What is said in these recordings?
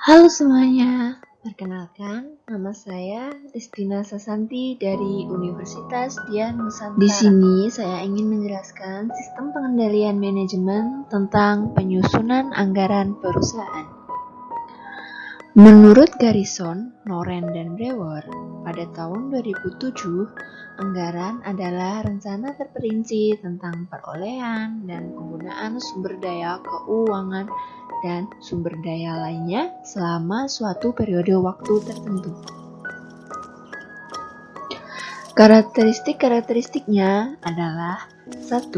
Halo semuanya, perkenalkan nama saya Destina Sasanti dari Universitas Dian Nusantara. Di sini saya ingin menjelaskan sistem pengendalian manajemen tentang penyusunan anggaran perusahaan. Menurut Garrison, Noren, dan Brewer, pada tahun 2007, anggaran adalah rencana terperinci tentang perolehan dan penggunaan sumber daya keuangan dan sumber daya lainnya selama suatu periode waktu tertentu. Karakteristiknya adalah 1.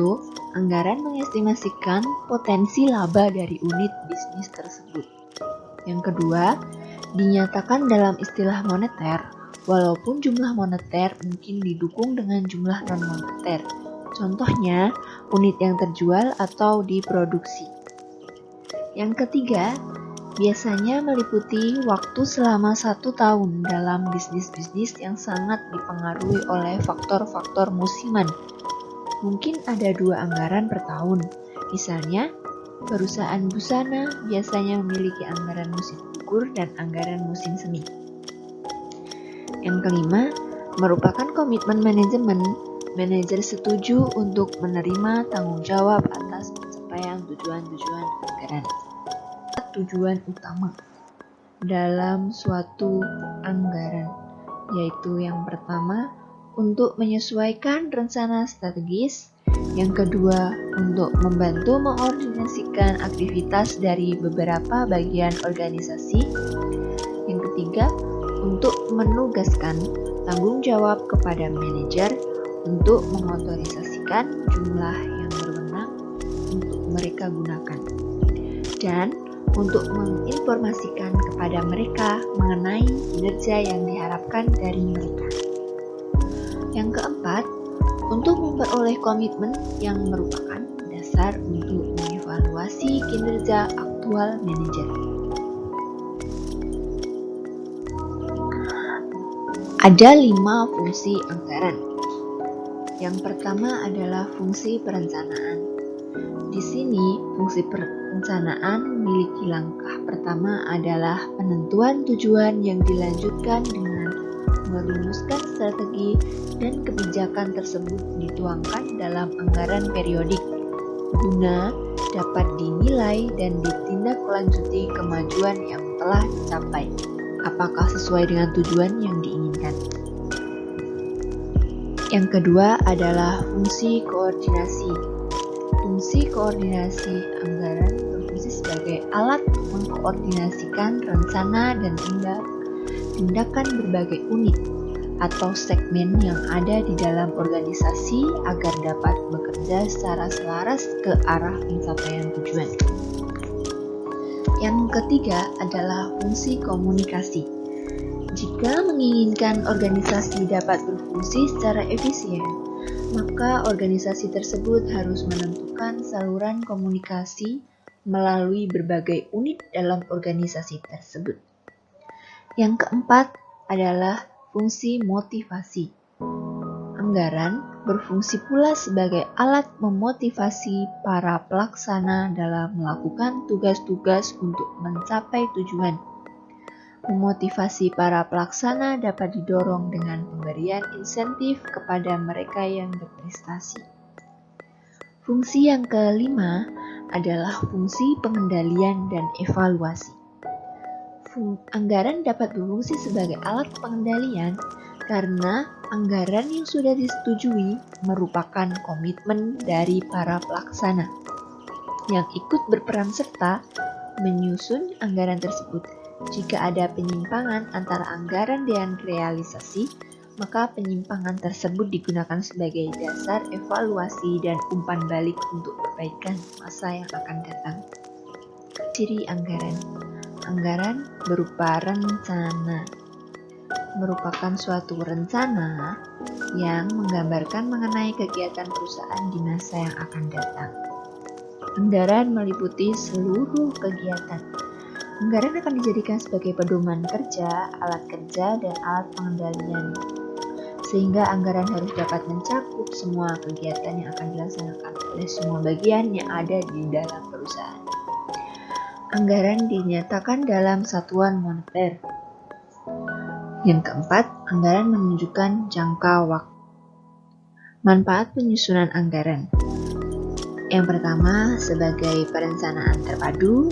Anggaran mengestimasikan potensi laba dari unit bisnis tersebut. Yang kedua, dinyatakan dalam istilah moneter, walaupun jumlah moneter mungkin didukung dengan jumlah non-moneter. Contohnya, unit yang terjual atau diproduksi. Yang ketiga, biasanya meliputi waktu selama 1 tahun dalam bisnis-bisnis yang sangat dipengaruhi oleh faktor-faktor musiman. Mungkin ada 2 anggaran per tahun. Misalnya, perusahaan busana biasanya memiliki anggaran musim gugur dan anggaran musim semi. Yang kelima, merupakan komitmen manajemen. Manajer setuju untuk menerima tanggung jawab atas pencapaian tujuan-tujuan anggaran. Tujuan utama dalam suatu anggaran, yaitu yang pertama, untuk menyesuaikan rencana strategis. Yang kedua, untuk membantu mengkoordinasikan aktivitas dari beberapa bagian organisasi. Yang ketiga, untuk menugaskan tanggung jawab kepada manajer untuk mengotorisasikan jumlah yang berwenang untuk mereka gunakan. Dan untuk menginformasikan kepada mereka mengenai kinerja yang diharapkan dari mereka. Yang keempat, untuk memperoleh komitmen yang merupakan dasar untuk mengevaluasi kinerja aktual manajer. Ada 5 fungsi anggaran. Yang pertama adalah fungsi perencanaan. Di sini, fungsi perencanaan memiliki langkah pertama adalah penentuan tujuan yang dilanjutkan dengan merumuskan strategi dan kebijakan tersebut dituangkan dalam anggaran periodik guna dapat dinilai dan ditindaklanjuti kemajuan yang telah dicapai, apakah sesuai dengan tujuan yang diinginkan. Yang kedua adalah fungsi koordinasi. Fungsi koordinasi anggaran berfungsi sebagai alat mengkoordinasikan rencana dan tindakan berbagai unit atau segmen yang ada di dalam organisasi agar dapat bekerja secara selaras ke arah pencapaian tujuan. Yang ketiga adalah fungsi komunikasi. Jika menginginkan organisasi dapat berfungsi secara efisien, maka organisasi tersebut harus menentukan saluran komunikasi melalui berbagai unit dalam organisasi tersebut. Yang keempat adalah fungsi motivasi. Anggaran berfungsi pula sebagai alat memotivasi para pelaksana dalam melakukan tugas-tugas untuk mencapai tujuan. Memotivasi para pelaksana dapat didorong dengan pemberian insentif kepada mereka yang berprestasi. Fungsi yang kelima adalah fungsi pengendalian dan evaluasi. Anggaran dapat berfungsi sebagai alat pengendalian karena anggaran yang sudah disetujui merupakan komitmen dari para pelaksana yang ikut berperan serta menyusun anggaran tersebut. Jika ada penyimpangan antara anggaran dan realisasi, maka penyimpangan tersebut digunakan sebagai dasar evaluasi dan umpan balik untuk perbaikan masa yang akan datang. Ciri anggaran. Anggaran berupa rencana, merupakan suatu rencana yang menggambarkan mengenai kegiatan perusahaan di masa yang akan datang. Anggaran meliputi seluruh kegiatan. Anggaran akan dijadikan sebagai pedoman kerja, alat kerja, dan alat pengendalian, sehingga anggaran harus dapat mencakup semua kegiatan yang akan dilaksanakan oleh semua bagian yang ada di dalam perusahaan. anggaran dinyatakan dalam satuan moneter. Yang keempat, anggaran menunjukkan jangka waktu. Manfaat penyusunan anggaran. Yang pertama, sebagai perencanaan terpadu.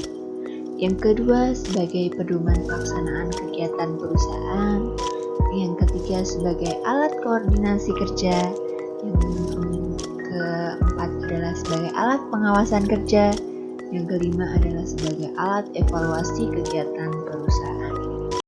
Yang kedua, sebagai pedoman pelaksanaan kegiatan perusahaan. Yang ketiga, sebagai alat koordinasi kerja. Yang keempat adalah sebagai alat pengawasan kerja. Yang kelima adalah sebagai alat evaluasi kegiatan